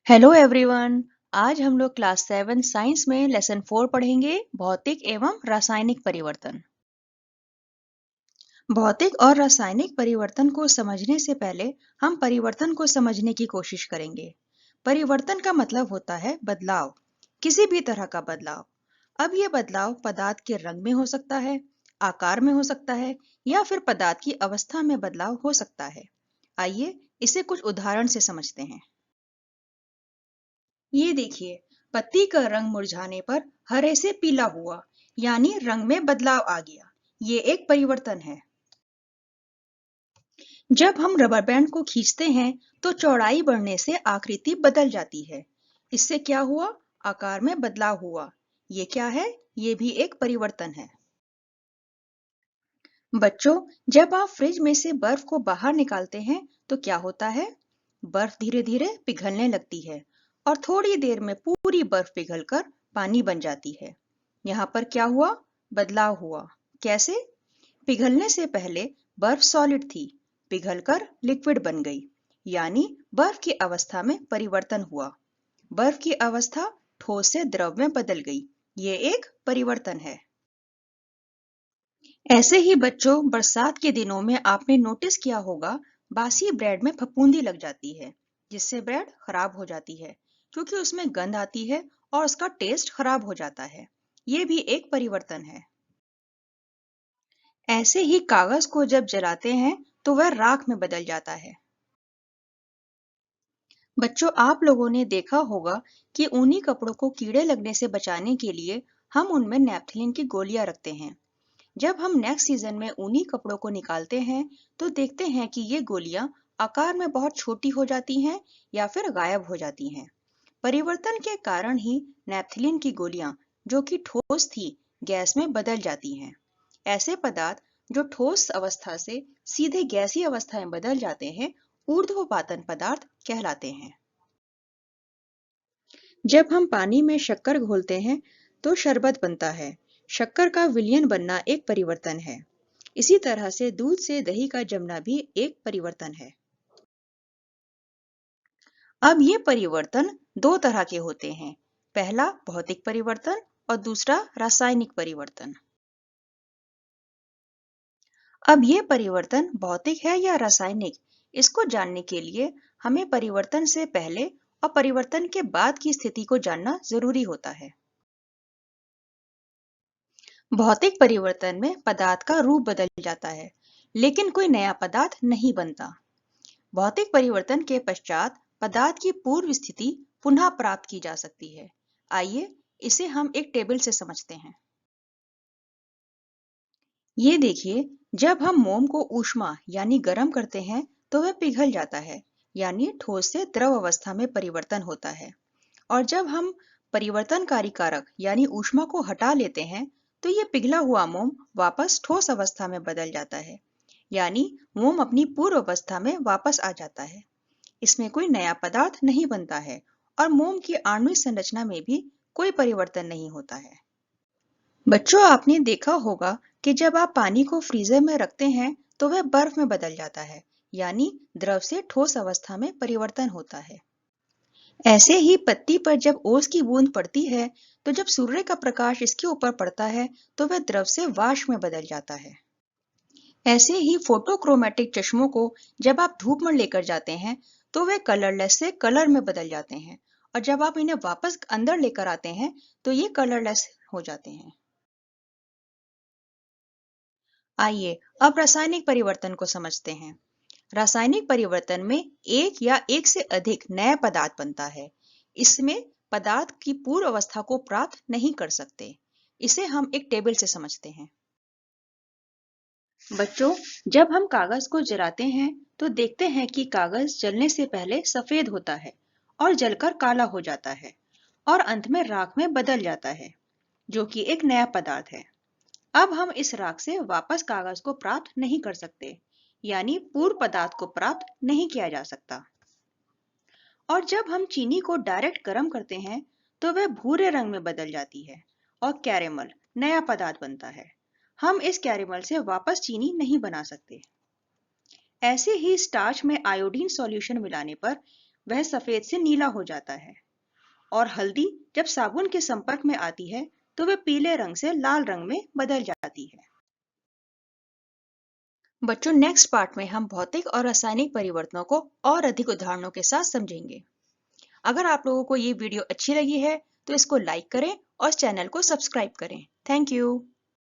Hello everyone. आज हम लोग क्लास 7 साइंस में लेसन 4 पढ़ेंगे भौतिक एवं रासायनिक परिवर्तन। भौतिक और रासायनिक परिवर्तन को समझने से पहले हम परिवर्तन को समझने की कोशिश करेंगे। परिवर्तन का मतलब होता है बदलाव, किसी भी तरह का बदलाव। अब ये बदलाव पदार्थ के रंग में हो सकता है, आकार में हो सकता है या फिर पदार्थ की अवस्था में बदलाव हो सकता है। आइए इसे कुछ उदाहरण से समझते हैं। ये देखिए, पत्ती का रंग मुरझाने पर हरे से पीला हुआ, यानी रंग में बदलाव आ गया। ये एक परिवर्तन है। जब हम रबर बैंड को खींचते हैं तो चौड़ाई बढ़ने से आकृति बदल जाती है। इससे क्या हुआ? आकार में बदलाव हुआ। ये क्या है? ये भी एक परिवर्तन है। बच्चों, जब आप फ्रिज में से बर्फ को बाहर निकालते हैं तो क्या होता है? बर्फ धीरे धीरे पिघलने लगती है और थोड़ी देर में पूरी बर्फ पिघलकर पानी बन जाती है। यहाँ पर क्या हुआ? बदलाव हुआ। कैसे? पिघलने से पहले बर्फ सॉलिड थी, पिघलकर लिक्विड बन गई, यानी बर्फ की अवस्था में परिवर्तन हुआ। बर्फ की अवस्था ठोस से द्रव में बदल गई। ये एक परिवर्तन है। ऐसे ही बच्चों, बरसात के दिनों में आपने नोटिस किया होगा, बासी ब्रेड में फफूंदी लग जाती है, जिससे ब्रेड खराब हो जाती है, क्योंकि उसमें गंध आती है और उसका टेस्ट खराब हो जाता है। ये भी एक परिवर्तन है। ऐसे ही कागज को जब जलाते हैं तो वह राख में बदल जाता है। बच्चों, आप लोगों ने देखा होगा कि ऊनी कपड़ों को कीड़े लगने से बचाने के लिए हम उनमें नेपथलीन की गोलियां रखते हैं। जब हम नेक्स्ट सीजन में ऊनी कपड़ों को निकालते हैं तो देखते हैं कि ये गोलियां आकार में बहुत छोटी हो जाती हैं या फिर गायब हो जाती हैं। परिवर्तन के कारण ही नेपथलीन की गोलियां, जो कि ठोस थी, गैस में बदल जाती हैं। ऐसे पदार्थ जो ठोस अवस्था से सीधे गैसीय अवस्था में बदल जाते हैं, ऊर्ध्वपातन पदार्थ कहलाते हैं। जब हम पानी में शक्कर घोलते हैं तो शरबत बनता है। शक्कर का विलयन बनना एक परिवर्तन है। इसी तरह से दूध से दही का जमना भी एक परिवर्तन है। अब ये परिवर्तन दो तरह के होते हैं। पहला भौतिक परिवर्तन और दूसरा रासायनिक परिवर्तन। अब ये परिवर्तन भौतिक है या रासायनिक, इसको जानने के लिए हमें परिवर्तन से पहले और परिवर्तन के बाद की स्थिति को जानना जरूरी होता है। भौतिक परिवर्तन में पदार्थ का रूप बदल जाता है, लेकिन कोई नया पदार्थ नहीं बनता। भौतिक परिवर्तन के पश्चात पदार्थ की पूर्व स्थिति पुनः प्राप्त की जा सकती है। आइए इसे हम एक टेबल से समझते हैं। ये देखिए, जब हम मोम को ऊष्मा यानी गर्म करते हैं तो वह पिघल जाता है, यानी ठोस से द्रव अवस्था में परिवर्तन होता है। और जब हम परिवर्तनकारी कारक यानी ऊष्मा को हटा लेते हैं तो ये पिघला हुआ मोम वापस ठोस अवस्था में बदल जाता है, यानी मोम अपनी पूर्व अवस्था में वापस आ जाता है। इसमें कोई नया पदार्थ नहीं बनता है और मोम की आणविक संरचना में भी कोई परिवर्तन नहीं होता है। बच्चों, आपने देखा होगा कि जब आप पानी को फ्रीजर में रखते हैं तो वह बर्फ में बदल जाता है, यानी द्रव से ठोस अवस्था में परिवर्तन होता है। ऐसे ही पत्ती पर जब ओस की बूंद पड़ती है तो जब सूर्य का प्रकाश इसके ऊपर पड़ता है तो वह द्रव से वाष्प में बदल जाता है। ऐसे ही फोटोक्रोमैटिक चश्मों को जब आप धूप में लेकर जाते हैं तो वे कलरलेस से कलर में बदल जाते हैं, और जब आप इन्हें वापस अंदर लेकर आते हैं तो ये कलरलेस हो जाते हैं। आइए अब रासायनिक परिवर्तन को समझते हैं। रासायनिक परिवर्तन में एक या एक से अधिक नया पदार्थ बनता है। इसमें पदार्थ की पूर्व अवस्था को प्राप्त नहीं कर सकते। इसे हम एक टेबल से समझते हैं। बच्चों, जब हम कागज को जलाते हैं तो देखते हैं कि कागज जलने से पहले सफेद होता है और जलकर काला हो जाता है और अंत में राख में बदल जाता है, जो कि एक नया पदार्थ है। अब हम इस राख से वापस कागज को प्राप्त नहीं कर सकते, यानी पूर्व पदार्थ को प्राप्त नहीं किया जा सकता। और जब हम चीनी को डायरेक्ट गर्म करते हैं तो वह भूरे रंग में बदल जाती है और कैरेमल नया पदार्थ बनता है। हम इस कैरेमल से वापस चीनी नहीं बना सकते। ऐसे ही स्टार्च में आयोडीन सॉल्यूशन मिलाने पर वह सफेद से नीला हो जाता है। और हल्दी जब साबुन के संपर्क में आती है तो वह पीले रंग से लाल रंग में बदल जाती है। बच्चों, नेक्स्ट पार्ट में हम भौतिक और रासायनिक परिवर्तनों को और अधिक उदाहरणों के साथ समझेंगे। अगर आप लोगों को ये वीडियो अच्छी लगी है तो इसको लाइक करें और चैनल को सब्सक्राइब करें। Thank you.